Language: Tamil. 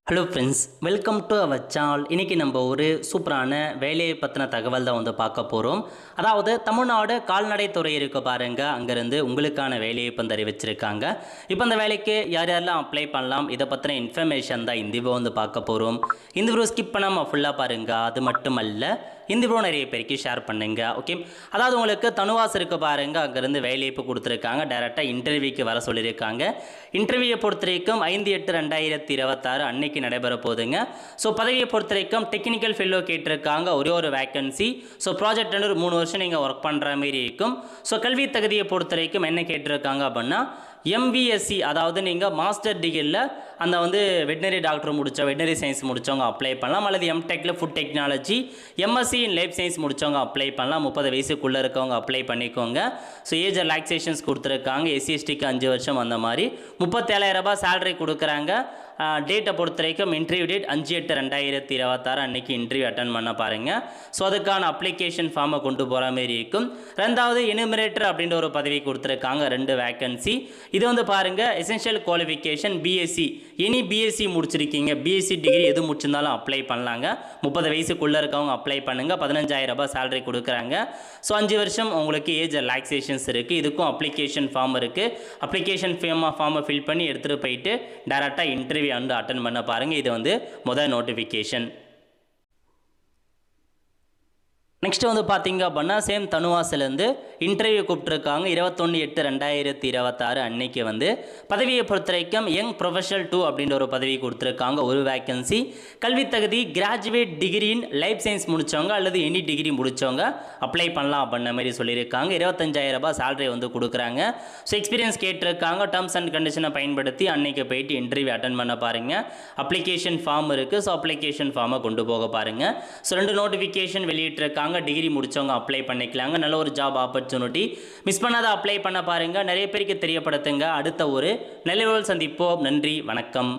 Hello friends, welcome to our channel. இன்றைக்கி நம்ம ஒரு சூப்பரான வேலையை பற்றின தகவல் தான் வந்து பார்க்க போகிறோம். அதாவது தமிழ்நாடு கால்நடை துறை இருக்க பாருங்கள், அங்கேருந்து உங்களுக்கான வேலையை இப்போ அறிவிச்சிருக்காங்க. இப்போ அந்த வேலைக்கு யார் யாரெல்லாம் அப்ளை பண்ணலாம், இதை பற்றின இன்ஃபர்மேஷன் தான் இந்த வீடியோ வந்து பார்க்க போகிறோம். இந்த வீடியோ ஸ்கிப் பண்ணாமல் ஃபுல்லாக பாருங்கள். அது மட்டும் அல்ல, இந்த வீடியோ நிறைய பேருக்கு ஷேர் பண்ணுங்க. ஓகே, அதாவது உங்களுக்கு தனுவாஸ் இருக்க பாருங்க, அங்கேருந்து வேலையை இப்போ கொடுத்துருக்காங்க. டைரெக்டாக இன்டர்வியூக்கு வர சொல்லியிருக்காங்க. இன்டர்வியூவை பொறுத்த வரைக்கும் 5/8/2026 அன்னைக்கு நடைபெற போகுதுங்க. ஸோ பதவியை பொறுத்த வரைக்கும் டெக்னிக்கல் ஃபெல்லோ கேட்டிருக்காங்க, ஒரே ஒரு வேக்கன்சி. ஸோ ப்ராஜெக்ட் ஒரு 3 வருஷம் நீங்கள் ஒர்க் பண்ணுற மாதிரி இருக்கும். ஸோ கல்வி தகுதியை பொறுத்த வரைக்கும் என்ன கேட்டிருக்காங்க அப்படின்னா, எம்பிஎஸ்சி, அதாவது நீங்கள் மாஸ்டர் டிகிரியில் அந்த வந்து வெட்டினரி டாக்டர் வெட்டினரி சயின்ஸ் முடித்தவங்க அப்ளை பண்ணலாம். அல்லது எம்டெக்கில் food technology, MSc in life science முடித்தவங்க அப்ளை பண்ணலாம். 30 வயசுக்குள்ளே இருக்கவங்க அப்ளை பண்ணிக்கோங்க. ஸோ ஏஜ் ரிலாக்ஸேஷன்ஸ் கொடுத்துருக்காங்க. எஸ்சிஎஸ்டிக்கு 5 வருஷம் அந்த மாதிரி 37,000 ரூபாய் சேலரி கொடுக்குறாங்க. டேட்டை பொறுத்த வரைக்கும் இன்டர்வியூ டேட் 5/8/2026 அன்றைக்கி இன்டர்வியூ அட்டன் பண்ண பாருங்கள். ஸோ அதுக்கான அப்ளிகேஷன் ஃபார்மை கொண்டு போகிற மாதிரி இருக்கும். ரெண்டாவது எனுமரேட்டர் அப்படின்ற ஒரு பதவி கொடுத்துருக்காங்க, 2 வேக்கன்சி. இது வந்து பாருங்கள், essential qualification BSc, any BSc முடிச்சிருக்கீங்க, பிஎஸ்சி டிகிரி எது முடிச்சிருந்தாலும் அப்ளை பண்ணலாங்க. 30 வயசுக்குள்ளே இருக்கவங்க அப்ளை பண்ணுங்கள். 15,000 ரூபாய் சேலரி கொடுக்குறாங்க. ஸோ 5 வருஷம் உங்களுக்கு ஏஜ் ரிலாக்ஸேஷன்ஸ் இருக்குது. இதுக்கும் அப்ளிகேஷன் ஃபார்ம் இருக்குது. அப்ளிகேஷன் ஃபார்மை ஃபில் பண்ணி எடுத்துகிட்டு போயிட்டு டேரெக்டாக இன்டர்வியூ வந்து அட்டன் பண்ண பாருங்கள். இது வந்து முதல் நோட்டிஃபிகேஷன். நெக்ஸ்ட் வந்து பார்த்தீங்க அப்படின்னா, சேம் தனுவாசிலேருந்து இன்டர்வியூ கூப்பிட்டுருக்காங்க. 21/8/2026 அன்னைக்கு வந்து பதவியை பொறுத்த வரைக்கும் யங் ப்ரொஃபஷனல் 2 அப்படின்ற ஒரு பதவி கொடுத்துருக்காங்க, ஒரு வேக்கன்சி. கல்வி தகுதி graduate degree in life science முடித்தவங்க அல்லது எனி டிகிரி முடித்தவங்க அப்ளை பண்ணலாம் அப்படின்ற மாதிரி சொல்லியிருக்காங்க. 25,000 ரூபாய் சேலரி வந்து கொடுக்குறாங்க. ஸோ எக்ஸ்பீரியன்ஸ் கேட்டிருக்காங்க. டேர்ம்ஸ் அண்ட் கண்டிஷனை பயன்படுத்தி அன்னைக்கு போயிட்டு இன்டர்வியூ அட்டன் பண்ண பாருங்கள். அப்ளிகேஷன் ஃபார்ம் இருக்குது. ஸோ அப்ளிகேஷன் ஃபார்மை கொண்டு போக பாருங்கள். ஸோ 2 நோட்டிஃபிகேஷன் வெளியிட்டிருக்காங்க. டிகிரி முடிச்சவங்க அப்ளை பண்ணிக்கலாங்க. நல்ல ஒரு ஜாப் ஆப்பர்ச்சுனிட்டி. மிஸ் பண்ணாத அப்ளை பண்ண பாருங்க. நிறைய பேருக்கு தெரியப்படுத்துங்க. அடுத்த ஒரு நல்ல சந்திப்போம். நன்றி, வணக்கம்.